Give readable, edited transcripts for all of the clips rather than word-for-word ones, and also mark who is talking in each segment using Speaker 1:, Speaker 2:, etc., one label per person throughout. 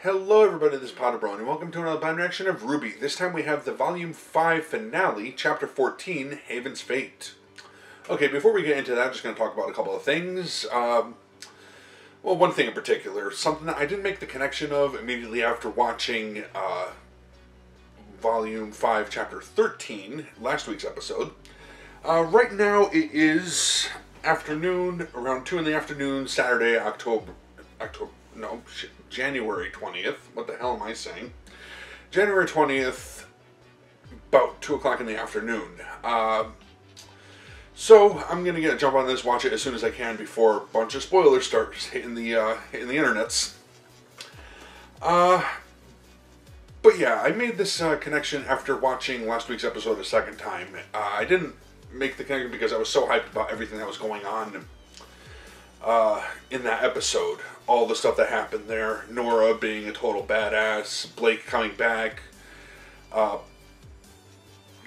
Speaker 1: Hello everybody, this is PotterBrony. Welcome to another blind reaction of RWBY. This time we have the Volume 5 finale, Chapter 14, Haven's Fate. Okay, before we get into that, I'm just going to talk about a couple of things. Well, one thing in particular, something that I didn't make the connection of immediately after watching Volume 5, Chapter 13, last week's episode. Right now it is afternoon, around 2 in the afternoon, Saturday, January 20th. What the hell am I saying? January 20th, about 2 o'clock in the afternoon. So I'm gonna jump on this, watch it as soon as I can before a bunch of spoilers start hitting the internets. But yeah, I made this connection after watching last week's episode a second time. I didn't make the connection because I was so hyped about everything that was going on in that episode. All the stuff that happened there. Nora being a total badass. Blake coming back. The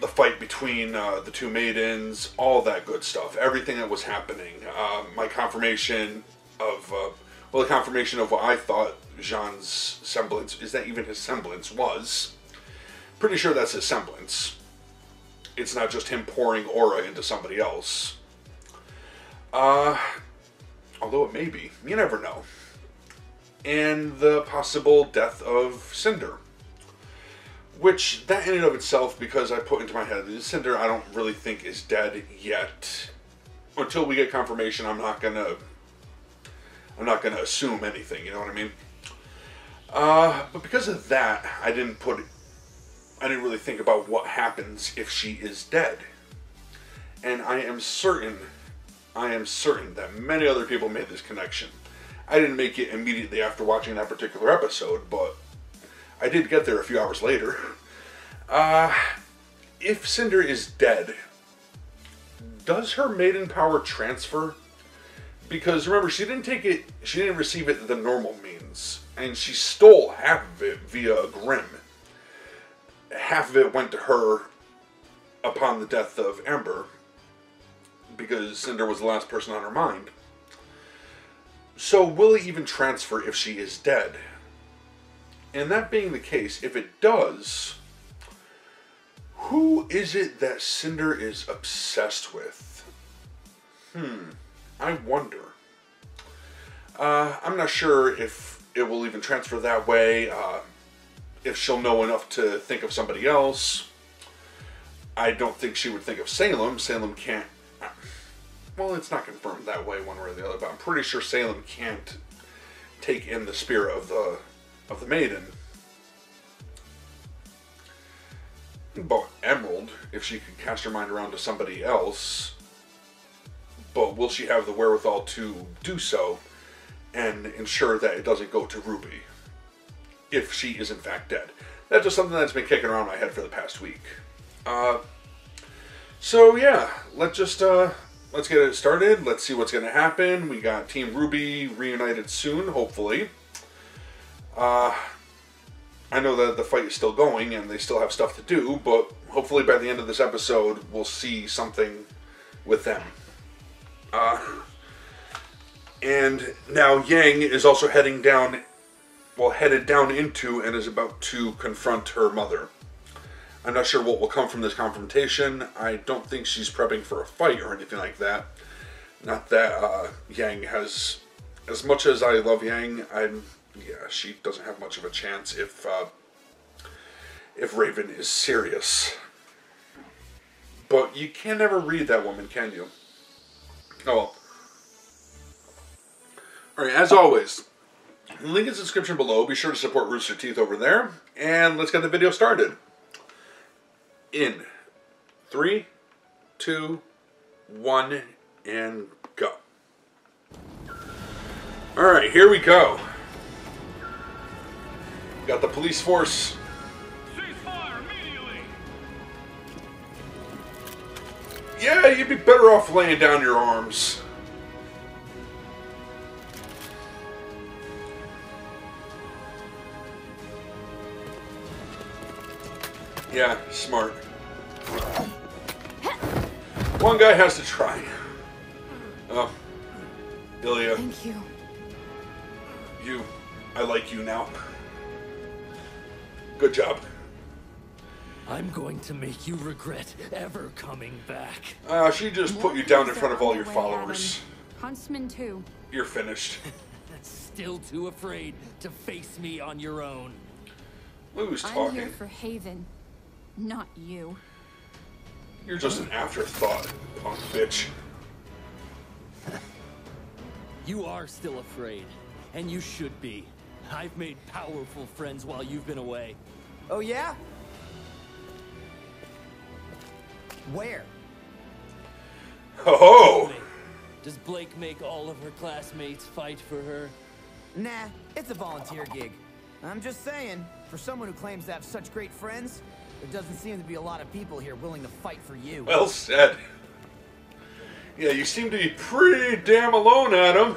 Speaker 1: fight between the two maidens. All that good stuff. Everything that was happening. My confirmation of... the confirmation of what I thought Jean's semblance... Is that even his semblance? Was. Pretty sure that's his semblance. It's not just him pouring aura into somebody else. Although it may be. You never know. And the possible death of Cinder. Which, that in and of itself, because I put into my head, Cinder I don't really think is dead yet. Until we get confirmation, I'm not gonna assume anything, you know what I mean? But because of that, I didn't really think about what happens if she is dead. And I am certain that many other people made this connection. I didn't make it immediately after watching that particular episode, but I did get there a few hours later. If Cinder is dead, does her maiden power transfer? Because remember, she didn't receive it the normal means, and she stole half of it via Grimm. Half of it went to her upon the death of Amber, because Cinder was the last person on her mind. So will it even transfer if she is dead? And that being the case, if it does, who is it that Cinder is obsessed with? I wonder. I'm not sure if it will even transfer that way, if she'll know enough to think of somebody else. I don't think she would think of Salem. Salem can't... Well, it's not confirmed that way one way or the other, but I'm pretty sure Salem can't take in the spirit of the maiden. But Emerald, if she could cast her mind around to somebody else, but will she have the wherewithal to do so and ensure that it doesn't go to RWBY if she is in fact dead? That's just something that's been kicking around my head for the past week. So yeah, let's get it started. Let's see what's going to happen. We got Team RWBY reunited soon, hopefully. I know that the fight is still going and they still have stuff to do, but hopefully by the end of this episode, we'll see something with them. And now Yang is also headed down into and is about to confront her mother. I'm not sure what will come from this confrontation. I don't think she's prepping for a fight or anything like that. Not that Yang has... As much as I love Yang, yeah, she doesn't have much of a chance if Raven is serious. But you can never read that woman, can you? Oh well. Alright, as always, link in the description below. Be sure to support Rooster Teeth over there. And let's get the video started. In 3, 2, 1, and go. Alright, here we go. Got the police force.
Speaker 2: Cease fire immediately.
Speaker 1: Yeah, you'd be better off laying down your arms. Yeah, smart. One guy has to try. Oh, Ilya.
Speaker 3: Thank you.
Speaker 1: I like you now. Good job.
Speaker 3: I'm going to make you regret ever coming back.
Speaker 1: She just put you down in front of all your followers.
Speaker 4: Huntsman too.
Speaker 1: You're finished.
Speaker 3: Still too afraid to face me on your own.
Speaker 1: Who's
Speaker 4: I'm
Speaker 1: talking?
Speaker 4: here for Haven, not you.
Speaker 1: You're just an afterthought, punk bitch.
Speaker 3: You are still afraid, and you should be. I've made powerful friends while you've been away.
Speaker 5: Oh, yeah? Where?
Speaker 1: Oh!
Speaker 3: Does Blake make all of her classmates fight for her?
Speaker 5: Nah, it's a volunteer gig. I'm just saying, for someone who claims to have such great friends, there doesn't seem to be a lot of people here willing to fight for you.
Speaker 1: Well said. Yeah, you seem to be pretty damn alone, Adam.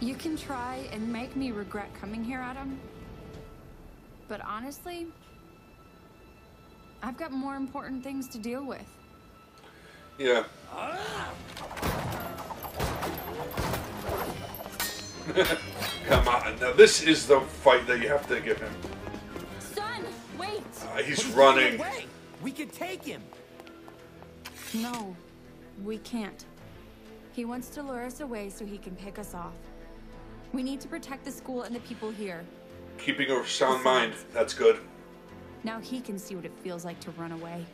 Speaker 4: You can try and make me regret coming here, Adam. But honestly, I've got more important things to deal with.
Speaker 1: Yeah. Come on. Now, this is the fight that you have to give him.
Speaker 4: Son, wait!
Speaker 1: He's running.
Speaker 5: Away. We could take him.
Speaker 4: No, we can't. He wants to lure us away so he can pick us off. We need to protect the school and the people here.
Speaker 1: Keeping a sound mind. That's good.
Speaker 4: Now he can see what it feels like to run away.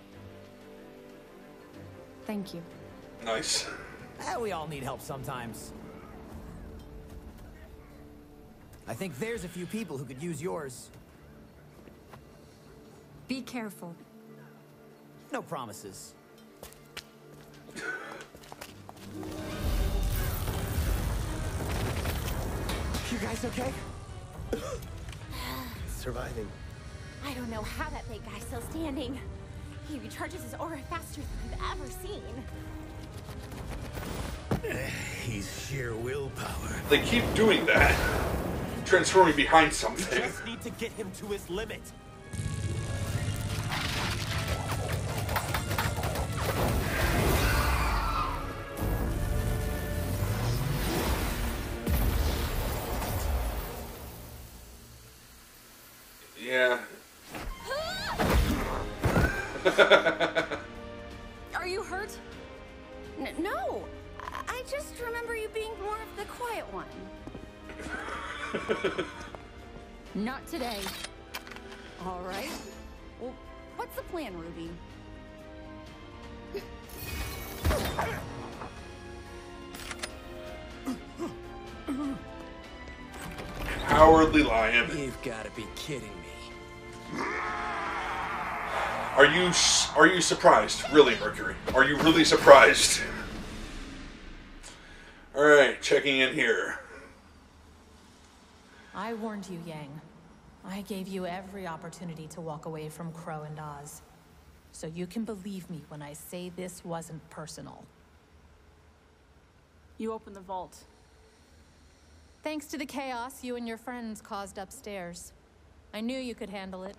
Speaker 4: Thank you.
Speaker 1: Nice.
Speaker 5: We all need help sometimes. I think there's a few people who could use yours.
Speaker 4: Be careful.
Speaker 5: No promises. You guys okay?
Speaker 6: Surviving.
Speaker 7: I don't know how that big guy's still standing. He recharges his aura faster than I've ever seen.
Speaker 6: He's sheer willpower.
Speaker 1: They keep doing that. Transforming behind something.
Speaker 6: Just need to get him to his limit.
Speaker 1: Yeah.
Speaker 4: Are you hurt?
Speaker 7: No, I just remember you being more of the quiet one.
Speaker 4: Not today. All right. Well, what's the plan, Ruby?
Speaker 1: Cowardly lion.
Speaker 3: You've got to be kidding me.
Speaker 1: Are you surprised? Really, Mercury? Are you really surprised? Alright, checking in here.
Speaker 8: I warned you, Yang. I gave you every opportunity to walk away from Crow and Oz. So you can believe me when I say this wasn't personal.
Speaker 9: You opened the vault.
Speaker 8: Thanks to the chaos you and your friends caused upstairs. I knew you could handle it.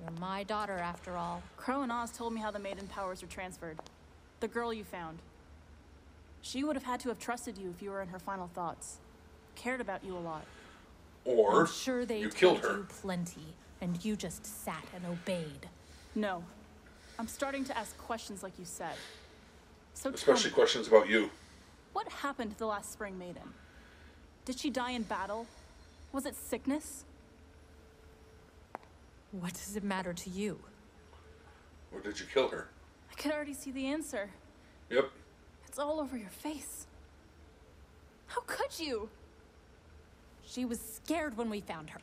Speaker 8: You're my daughter, after all.
Speaker 9: Crow and Oz told me how the Maiden powers were transferred. The girl you found. She would have had to have trusted you if you were in her final thoughts. Cared about you a lot.
Speaker 1: Or
Speaker 8: I'm sure they
Speaker 1: you killed
Speaker 8: told
Speaker 1: her.
Speaker 8: you plenty, and you just sat and obeyed.
Speaker 9: No. I'm starting to ask questions like you said. So
Speaker 1: Especially
Speaker 9: tell me,
Speaker 1: questions about you.
Speaker 9: what happened to the last Spring Maiden? Did she die in battle? Was it sickness?
Speaker 8: What does it matter to you?
Speaker 1: Or did you kill her?
Speaker 9: I could already see the answer.
Speaker 1: Yep.
Speaker 9: It's all over your face. How could you?
Speaker 8: She was scared when we found her.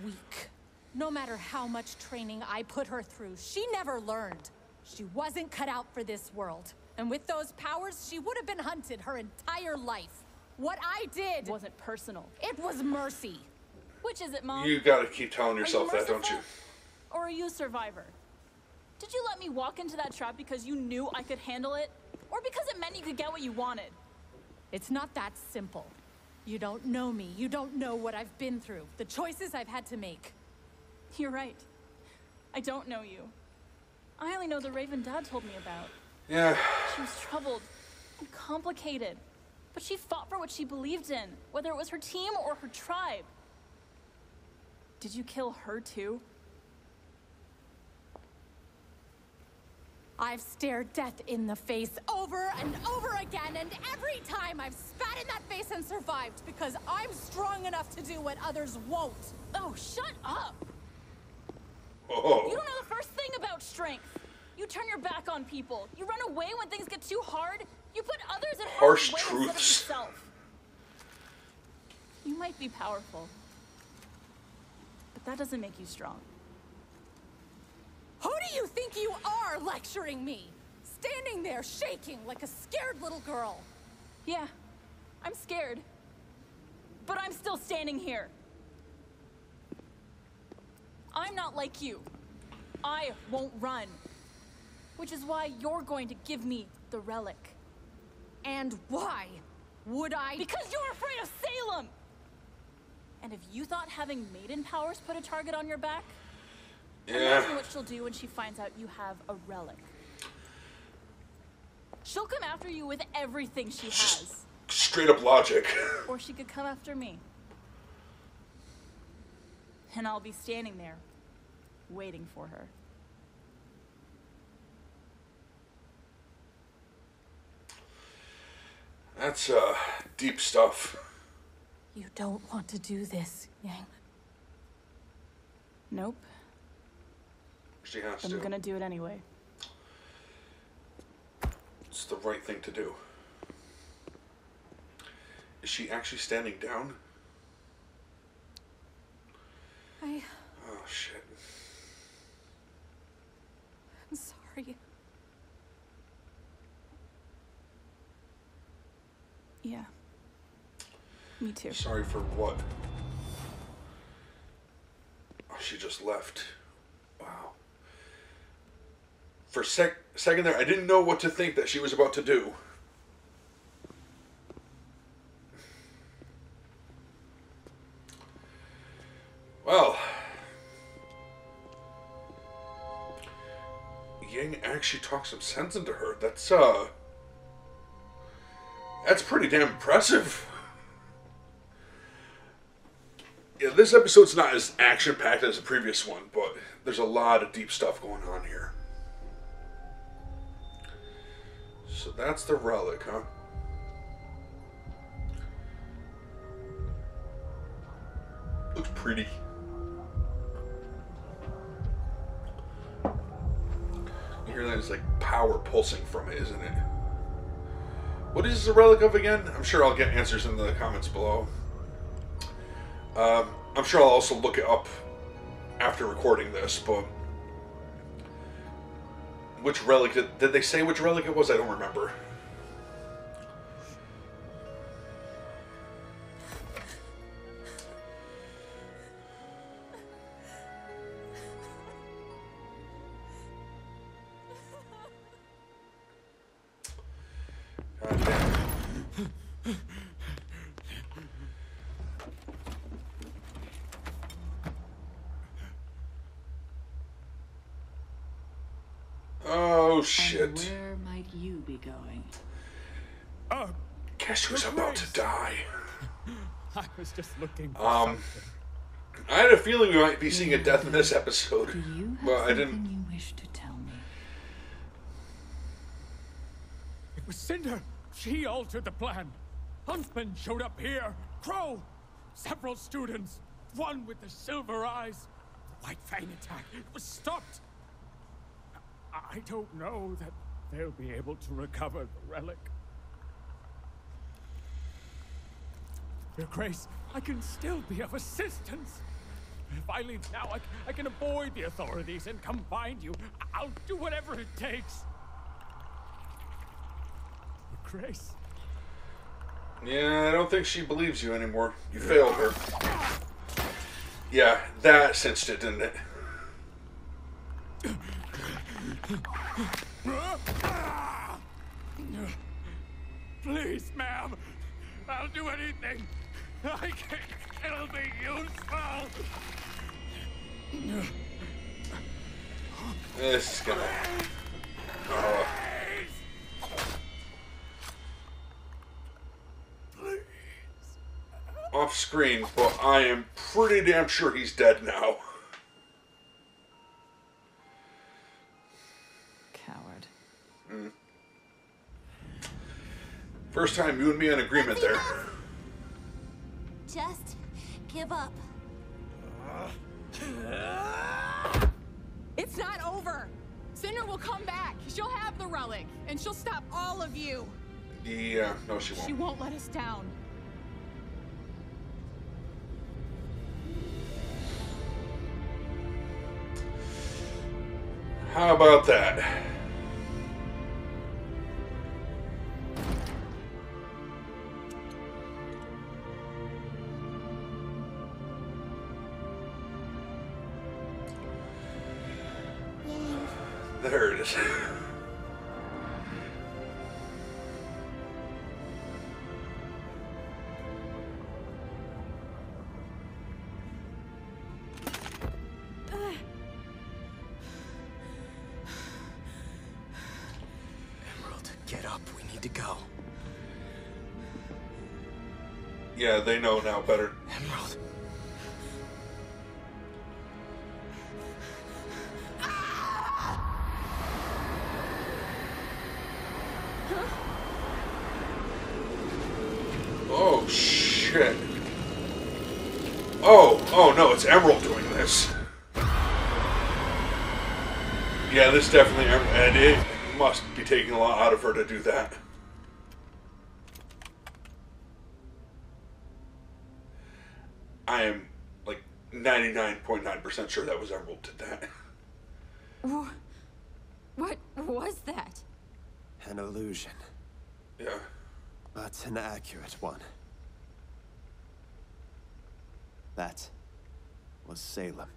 Speaker 8: Weak. No matter how much training I put her through, she never learned. She wasn't cut out for this world. And with those powers, she would have been hunted her entire life. What I did
Speaker 9: Wasn't personal.
Speaker 8: it was mercy.
Speaker 9: Which is it, Mom?
Speaker 1: You gotta keep telling
Speaker 9: Are
Speaker 1: yourself
Speaker 9: you
Speaker 1: that, don't you?
Speaker 9: merciful? Or are you a survivor? Did you let me walk into that trap because you knew I could handle it? Or because it meant you could get what you wanted?
Speaker 8: It's not that simple. You don't know me. You don't know what I've been through. The choices I've had to make.
Speaker 9: You're right. I don't know you. I only know the Raven Dad told me about.
Speaker 1: Yeah.
Speaker 9: She was troubled and complicated. But she fought for what she believed in, whether it was her team or her tribe. Did you kill her too?
Speaker 8: I've stared death in the face over and over again, and every time I've spat in that face and survived because I'm strong enough to do what others won't.
Speaker 9: Oh, shut up!
Speaker 1: Oh.
Speaker 9: You don't know the first thing about strength. You turn your back on people. You run away when things get too hard. You put others in
Speaker 1: Harsh
Speaker 9: harm's way instead of
Speaker 1: truths.
Speaker 9: yourself. You might be powerful, but that doesn't make you strong.
Speaker 8: Who do you think you are lecturing me? Standing there shaking like a scared little girl.
Speaker 9: Yeah, I'm scared, but I'm still standing here. I'm not like you. I won't run, which is why you're going to give me the relic.
Speaker 8: And why would I?
Speaker 9: Because you're afraid of Salem! And if you thought having maiden powers put a target on your back, imagine what she'll do when she finds out you have a relic. She'll come after you with everything she has.
Speaker 1: Straight up logic.
Speaker 9: Or she could come after me. And I'll be standing there, waiting for her.
Speaker 1: That's deep stuff.
Speaker 8: You don't want to do this, Yang.
Speaker 9: Nope.
Speaker 1: She has
Speaker 9: I'm
Speaker 1: to.
Speaker 9: gonna do it anyway.
Speaker 1: It's the right thing to do. Is she actually standing down?
Speaker 8: Oh,
Speaker 1: shit.
Speaker 8: I'm sorry.
Speaker 9: Yeah. Me too.
Speaker 1: Sorry for what? Oh, she just left. Wow. For a second there, I didn't know what to think that she was about to do. Well, Yang actually talked some sense into her. That's pretty damn impressive. Yeah, this episode's not as action-packed as the previous one, but there's a lot of deep stuff going on here. So that's the relic, huh? Looks pretty. You hear that? It's like power pulsing from it, isn't it? What is this a relic of again? I'm sure I'll get answers in the comments below. I'm sure I'll also look it up after recording this, but which relic did they say which relic it was? I don't remember. God damn. Oh shit.
Speaker 10: And where might you be going?
Speaker 1: Guess who's about to die?
Speaker 11: I was just looking for
Speaker 1: I had a feeling we might be seeing a death in this episode.
Speaker 10: Do you have
Speaker 1: Well, I
Speaker 10: something
Speaker 1: didn't.
Speaker 10: you wish to tell me?
Speaker 11: It was Cinder. She altered the plan. Huntsman showed up here. Crow. Several students. One with the silver eyes. The White Fang attack was stopped. I don't know that they'll be able to recover the relic. Your Grace, I can still be of assistance. If I leave now, I can avoid the authorities and come find you. I'll do whatever it takes. Your Grace.
Speaker 1: Yeah, I don't think she believes you anymore. You failed her. Yeah, that cinched it, didn't it?
Speaker 11: Please, ma'am. I'll do anything. I can still be useful.
Speaker 1: This is gonna... off screen, but I am pretty damn sure he's dead now.
Speaker 10: Coward.
Speaker 1: First time you and me in agreement there.
Speaker 7: Just give up.
Speaker 8: It's not over. Cinder will come back. She'll have the relic, and she'll stop all of you.
Speaker 1: Yeah, no, she won't.
Speaker 8: She won't let us down.
Speaker 1: How about that? There it is.
Speaker 6: Emerald, get up. We need to go.
Speaker 1: Yeah, they know now better.
Speaker 6: Emerald.
Speaker 1: Oh, shit. Oh no, it's Emerald doing this. Yeah, this definitely, and it must be taking a lot out of her to do that. I am, like, 99.9% sure that was Emerald did that.
Speaker 4: What was that?
Speaker 6: An illusion.
Speaker 1: Yeah.
Speaker 6: But an accurate one. That was Salem.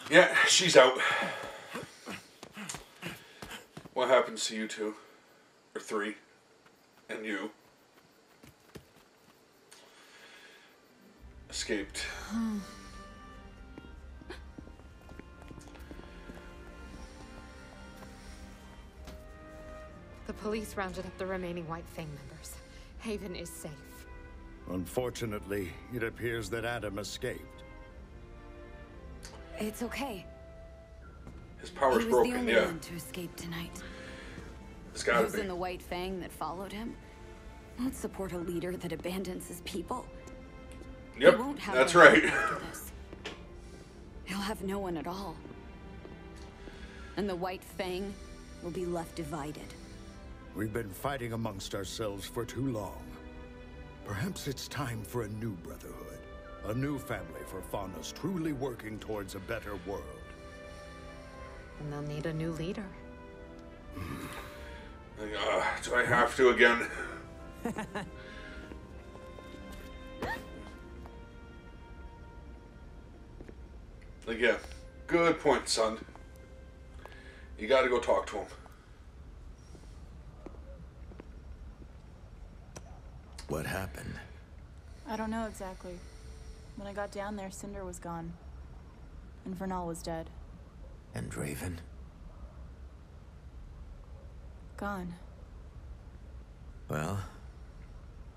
Speaker 1: Yeah, she's out. What happens to you two? Or three? And you? Escaped.
Speaker 12: The police rounded up the remaining White Fang members. Haven is safe.
Speaker 13: Unfortunately, it appears that Adam escaped.
Speaker 14: It's okay.
Speaker 1: His power's
Speaker 14: he was
Speaker 1: broken,
Speaker 14: the only
Speaker 1: yeah.
Speaker 14: one to escape tonight.
Speaker 1: It's gotta
Speaker 14: Those
Speaker 1: be.
Speaker 14: in the White Fang that followed him won't support a leader that abandons his people.
Speaker 1: Yep,
Speaker 14: He won't have
Speaker 1: that's
Speaker 14: them
Speaker 1: right.
Speaker 14: after this. He'll have no one at all. And the White Fang will be left divided.
Speaker 13: We've been fighting amongst ourselves for too long. Perhaps it's time for a new brotherhood. A new family for Fauna's, truly working towards a better world.
Speaker 12: And they'll need a new leader.
Speaker 1: Do I have to again? Like, yeah, good point, son. You gotta go talk to him.
Speaker 6: What happened?
Speaker 9: I don't know exactly. When I got down there, Cinder was gone. And Vernal was dead.
Speaker 6: And Raven?
Speaker 9: Gone.
Speaker 6: Well,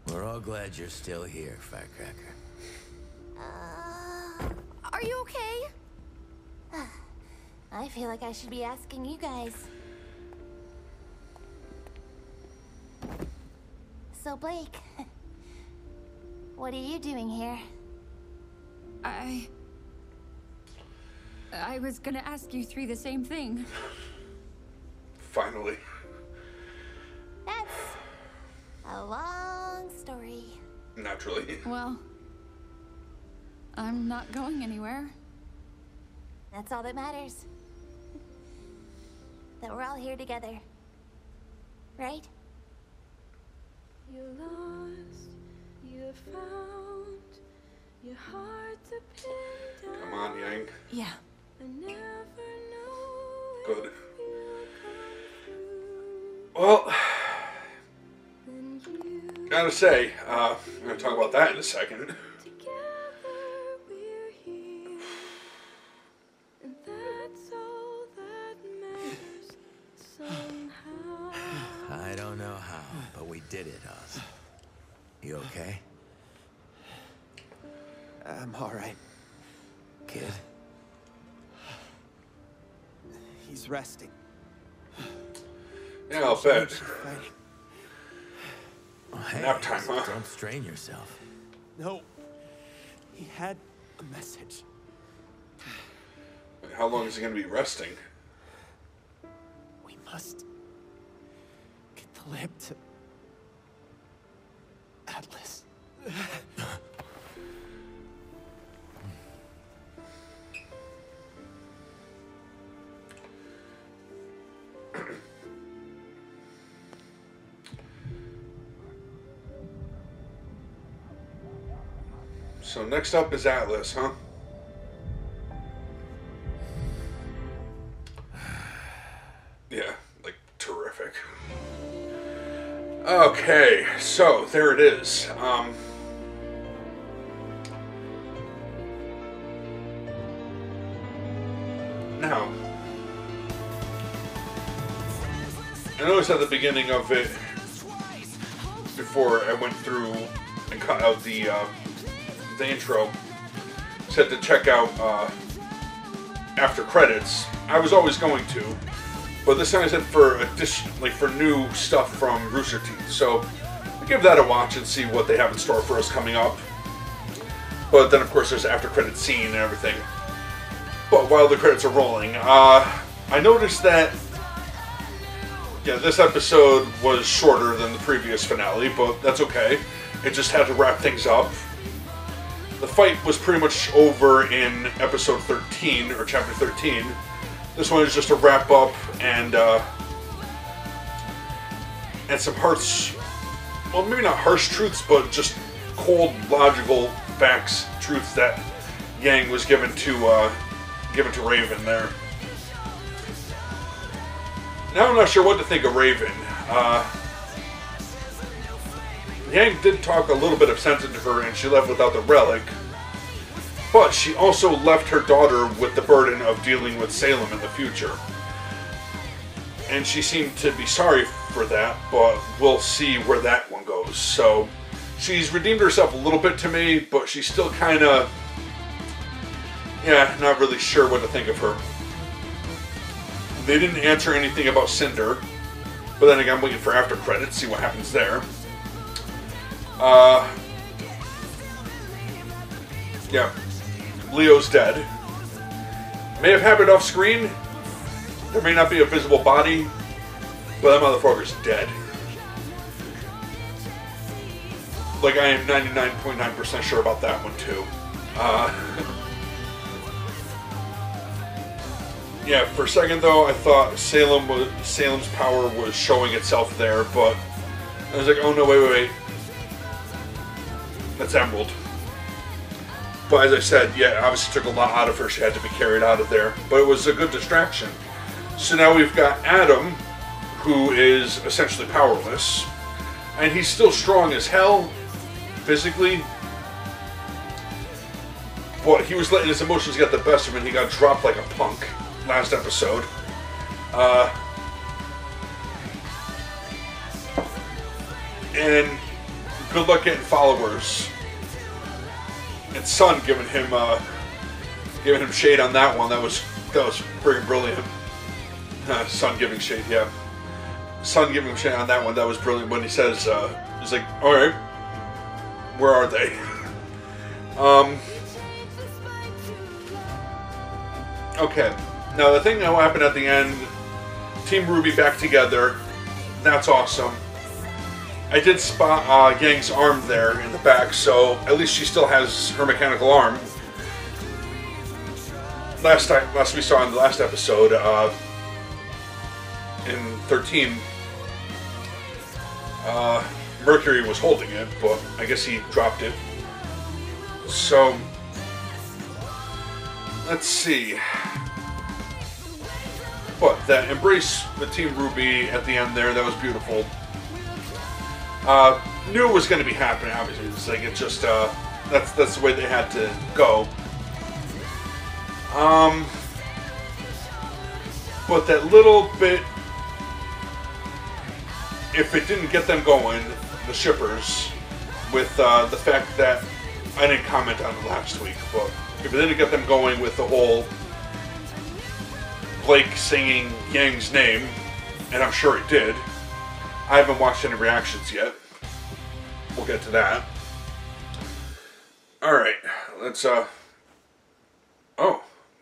Speaker 6: we're all glad you're still here, Firecracker.
Speaker 7: Are you okay? I feel like I should be asking you guys. So, Blake, what are you doing here?
Speaker 4: I was gonna ask you three the same thing.
Speaker 1: Finally.
Speaker 7: That's a long story.
Speaker 1: Naturally.
Speaker 4: Well, I'm not going anywhere.
Speaker 7: That's all that matters. That we're all here together. Right?
Speaker 15: You lost, you found, your heart to pin down.
Speaker 1: Come on, Yang.
Speaker 9: Yeah.
Speaker 15: I never know
Speaker 1: Good. Well, gotta say, I'm gonna talk about that in a second.
Speaker 6: I don't know how, but we we did it, Oz. You okay?
Speaker 5: I'm alright.
Speaker 6: Kid?
Speaker 5: He's resting.
Speaker 1: Yeah, I'll bet.
Speaker 6: Oh, hey,
Speaker 1: Nap time, huh?
Speaker 6: Don't strain yourself.
Speaker 5: No. He had a message.
Speaker 1: How long is he going to be resting?
Speaker 5: We must get the lamp to Atlas.
Speaker 1: So next up is Atlas, huh? Yeah, like, terrific. Okay, so there it is. Now, I noticed at the beginning of it, before I went through and cut out the intro, said to check out after credits. I was always going to, but this time I said for for new stuff from Rooster Teeth. So I'll give that a watch and see what they have in store for us coming up. But then of course there's after credit scene and everything. But while the credits are rolling, I noticed that this episode was shorter than the previous finale, but that's okay. It just had to wrap things up. The fight was pretty much over in episode 13, or chapter 13. This one is just a wrap up and some harsh, well, maybe not harsh truths, but just cold, logical facts, truths that Yang was given to Raven there. Now I'm not sure what to think of Raven. Yang did talk a little bit of sense into her, and she left without the relic. But she also left her daughter with the burden of dealing with Salem in the future. And she seemed to be sorry for that, but we'll see where that one goes. So, she's redeemed herself a little bit to me, but she's still kind of, not really sure what to think of her. They didn't answer anything about Cinder, but then again, I'm waiting for after credits, see what happens there. Leo's dead. May have happened off screen. There may not be a visible body, but that motherfucker's dead. Like, I am 99.9% sure about that one too. For a second though, I thought Salem's power was showing itself there, but I was like, oh no, wait. That's Emerald. But as I said, obviously took a lot out of her. She had to be carried out of there. But it was a good distraction. So now we've got Adam, who is essentially powerless. And he's still strong as hell, physically. But he was letting his emotions get the best of him, and he got dropped like a punk last episode. And good luck getting followers. And Sun giving him shade on that one. That was pretty brilliant. Sun giving shade, Sun giving him shade on that one. That was brilliant. When he says, he's like, "All right, where are they?" Okay. Now the thing that happened at the end, Team RWBY back together. That's awesome. I did spot Yang's arm there in the back, so at least she still has her mechanical arm. Last we saw in the last episode, in 13, Mercury was holding it, but I guess he dropped it. So, let's see. But that embrace with Team RWBY at the end there, that was beautiful. Knew it was going to be happening, obviously. It's like, it's just, that's the way they had to go. But that little bit if it didn't get them going, the shippers, with the fact that I didn't comment on it last week, but if it didn't get them going with the whole Blake singing Yang's name, and I'm sure it did. I haven't watched any reactions yet. We'll get to that. Alright, let's, oh,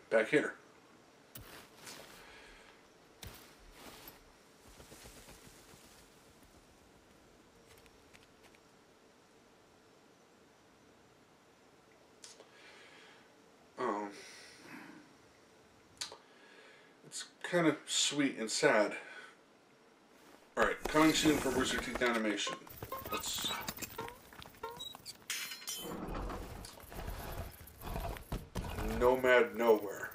Speaker 1: back here. It's kind of sweet and sad. Alright, coming soon from Rooster Teeth Animation. Let's... Nomad Nowhere.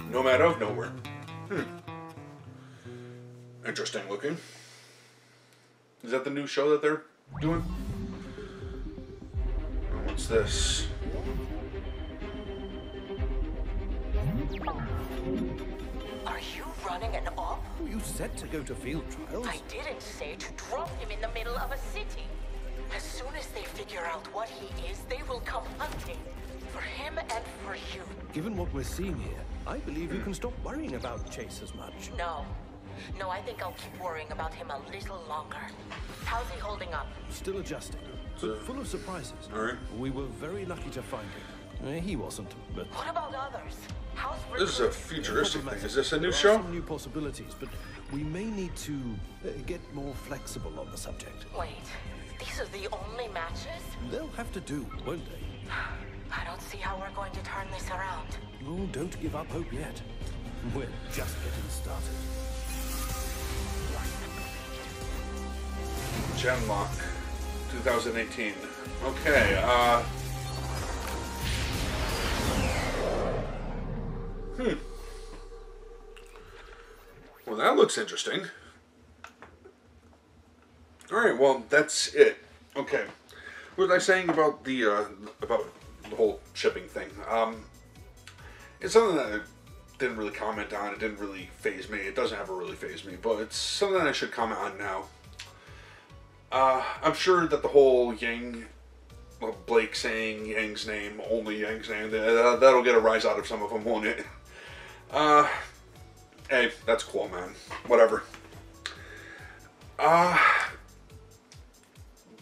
Speaker 1: Nomad of Nowhere. Interesting looking. Is that the new show that they're doing? What's this?
Speaker 16: Are you running an op?
Speaker 17: You said to go to field trials.
Speaker 16: I didn't say to drop him in the middle of a city. As soon as they figure out what he is, they will come hunting. For him and for you.
Speaker 17: Given what we're seeing here, I believe you can stop worrying about Chase as much.
Speaker 16: No. No, I think I'll keep worrying about him a little longer. How's he holding up?
Speaker 17: Still adjusting. But full of surprises.
Speaker 1: All right.
Speaker 17: We were very lucky to find him. He wasn't, but...
Speaker 16: What about others? How's
Speaker 1: This is a futuristic thing. Is this a new
Speaker 17: There
Speaker 1: show?
Speaker 17: are some new possibilities, but we may need to get more flexible on the subject.
Speaker 16: Wait, these are the only matches?
Speaker 17: They'll have to do, won't they?
Speaker 16: I don't see how we're going to turn this around.
Speaker 17: Oh, don't give up hope yet. We're just getting started.
Speaker 1: Genlock, 2018. Okay, Well, that looks interesting. Alright, well, that's it. Okay. What was I saying about the whole shipping thing? It's something that I didn't really comment on. It didn't really faze me. It doesn't ever really faze me, but it's something that I should comment on now. I'm sure that the whole Blake saying Yang's name, only Yang's name, that'll get a rise out of some of them, won't it? Hey, that's cool, man. Whatever.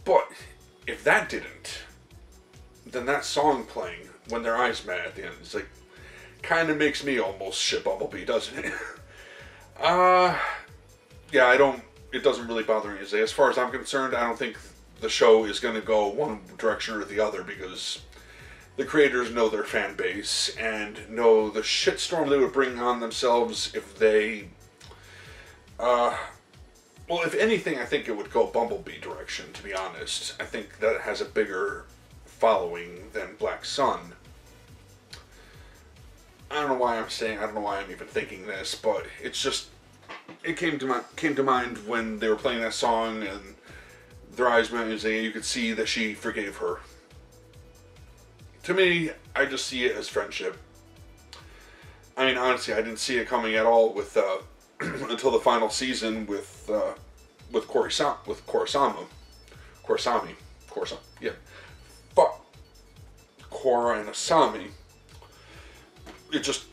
Speaker 1: But if that didn't, then that song playing when their eyes met at the end, it's like, kind of makes me almost ship Bumblebee, doesn't it? Yeah, it doesn't really bother me. As far as I'm concerned, I don't think the show is going to go one direction or the other, because the creators know their fan base and know the shitstorm they would bring on themselves if they, well, if anything, I think it would go Bumblebee direction, to be honest. I think that has a bigger following than Black Sun. I don't know why I'm even thinking this, but it's just, it came to mind when they were playing that song and their eyes met and you could see that she forgave her. To me, I just see it as friendship. I mean, honestly, I didn't see it coming at all with until the final season with Korasami, yeah. But Korra and Asami,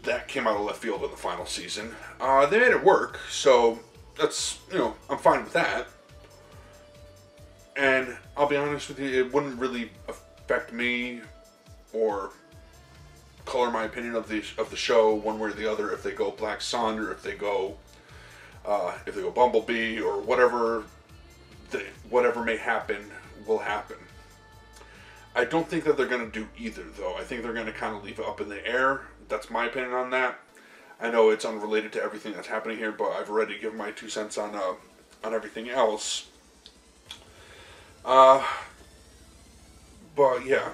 Speaker 1: that came out of left field in the final season. They made it work, so that's, I'm fine with that. And I'll be honest with you, it wouldn't really affect me or color my opinion of the show one way or the other if they go Black Sun or if they go Bumblebee or whatever may happen will happen. I don't think that they're going to do either, though. I think they're going to kind of leave it up in the air. That's my opinion on that. I know it's unrelated to everything that's happening here, but I've already given my 2 cents on everything else. But yeah.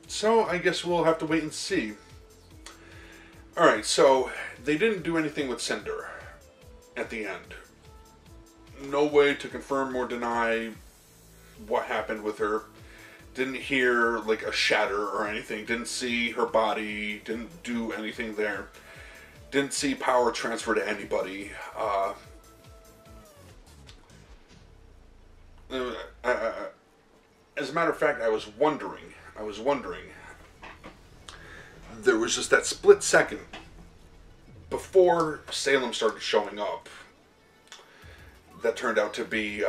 Speaker 1: So I guess we'll have to wait and see. Alright, so they didn't do anything with Cinder at the end. No way to confirm or deny what happened with her. Didn't hear like a shatter or anything. Didn't see her body. Didn't do anything there. Didn't see power transfer to anybody. as a matter of fact, I was wondering, there was just that split second before Salem started showing up that turned out to be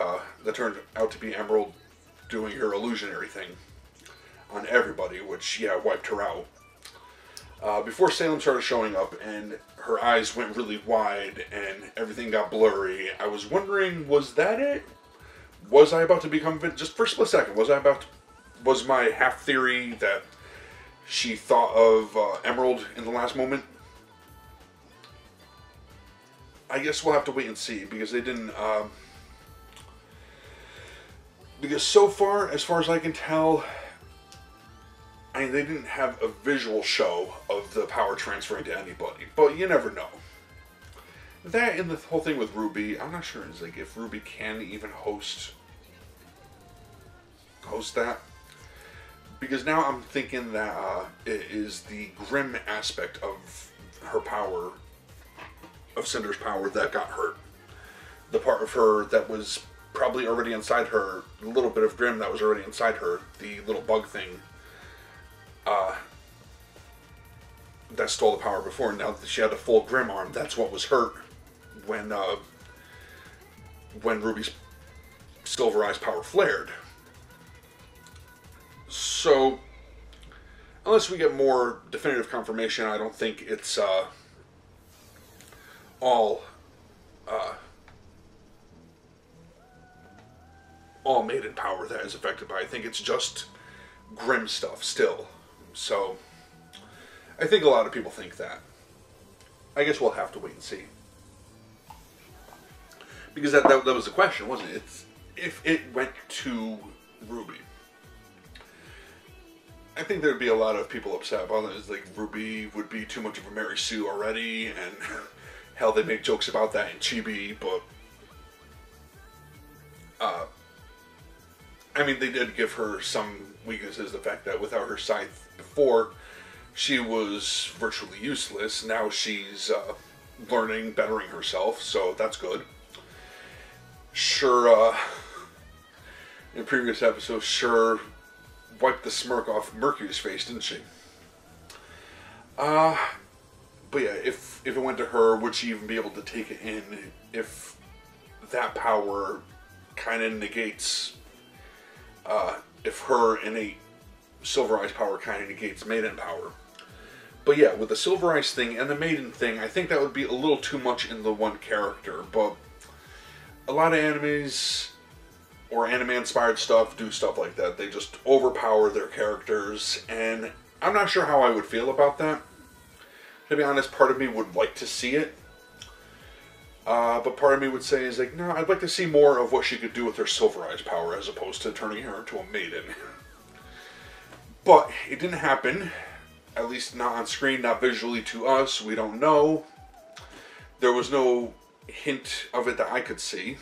Speaker 1: Emerald doing her illusionary thing on everybody, which, yeah, wiped her out. Before Salem started showing up and her eyes went really wide and everything got blurry, I was wondering, was that it? Was I about to become, just for a split second, was my half theory that she thought of Emerald in the last moment? I guess we'll have to wait and see, because they didn't, because so far, as far as I can tell, they didn't have a visual show of the power transferring to anybody, but you never know. That and the whole thing with RWBY, I'm not sure like if RWBY can even host that, because now I'm thinking that it is the grim aspect of her power, of Cinder's power, that got hurt. The part of her that was probably already inside her, the little bit of grim that was already inside her, the little bug thing, that stole the power before. Now that she had a full grim arm, that's what was hurt when Ruby's Silver Eyes power flared. So, unless we get more definitive confirmation, I don't think it's all Maiden power that is affected by. I think it's just grim stuff still. So, I think a lot of people think that. I guess we'll have to wait and see. Because that was the question, wasn't it? It's, if it went to RWBY, I think there'd be a lot of people upset about it. It's like RWBY would be too much of a Mary Sue already, and hell, they make jokes about that in Chibi, but I mean, they did give her some weaknesses. The fact that without her scythe before, she was virtually useless. Now she's learning, bettering herself, so that's good. Sure, in previous episodes, sure wiped the smirk off Mercury's face, didn't she? But yeah, if it went to her, would she even be able to take it in if that power kind of negates, if her innate Silver Eyes power kind of negates Maiden power? But yeah, with the Silver Eyes thing and the Maiden thing, I think that would be a little too much in the one character, but a lot of animes or anime-inspired stuff do stuff like that. They just overpower their characters, and I'm not sure how I would feel about that. To be honest, part of me would like to see it. But part of me would say, is like, no, I'd like to see more of what she could do with her Silver Eyes power as opposed to turning her into a maiden. But it didn't happen. At least not on screen, not visually to us. We don't know. There was no hint of it that I could see.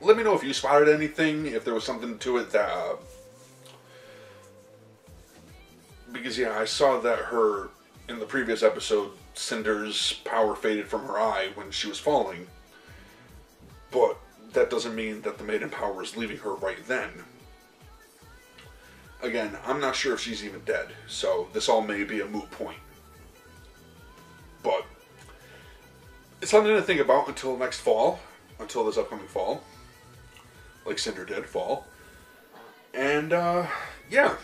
Speaker 1: Let me know if you spotted anything, if there was something to it that... because, yeah, I saw that her, in the previous episode, Cinder's power faded from her eye when she was falling. But that doesn't mean that the Maiden power is leaving her right then. Again, I'm not sure if she's even dead, so this all may be a moot point. But it's something to think about until next fall, until this upcoming fall. Like Cinder did, fall. And, yeah.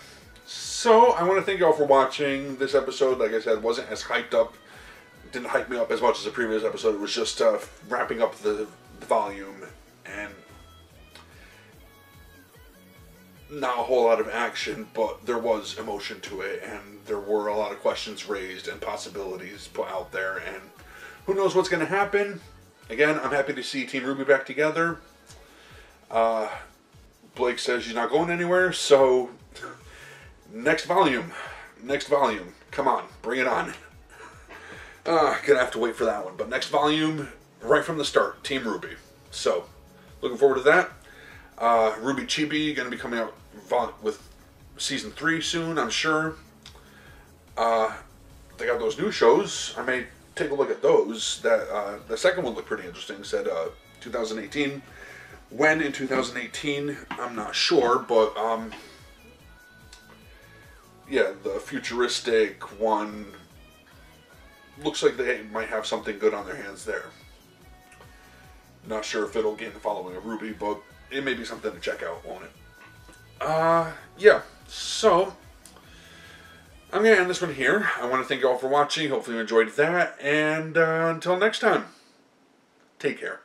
Speaker 1: So, I want to thank you all for watching this episode. Like I said, wasn't as hyped up. Didn't hype me up as much as the previous episode. It was just wrapping up the volume. And not a whole lot of action, but there was emotion to it. And there were a lot of questions raised and possibilities put out there. And who knows what's going to happen. Again, I'm happy to see Team RWBY back together. Blake says she's not going anywhere, so next volume, come on, bring it on. Gonna have to wait for that one, but next volume, right from the start, Team RWBY. So, looking forward to that. RWBY Chibi gonna be coming out with season 3 soon, I'm sure. They got those new shows. I may take a look at those. That the second one looked pretty interesting. Said 2018. When in 2018, I'm not sure, but yeah, the futuristic one looks like they might have something good on their hands there. Not sure if it'll gain the following of RWBY, but it may be something to check out, won't it? Yeah, so I'm going to end this one here. I want to thank you all for watching. Hopefully you enjoyed that, and until next time, take care.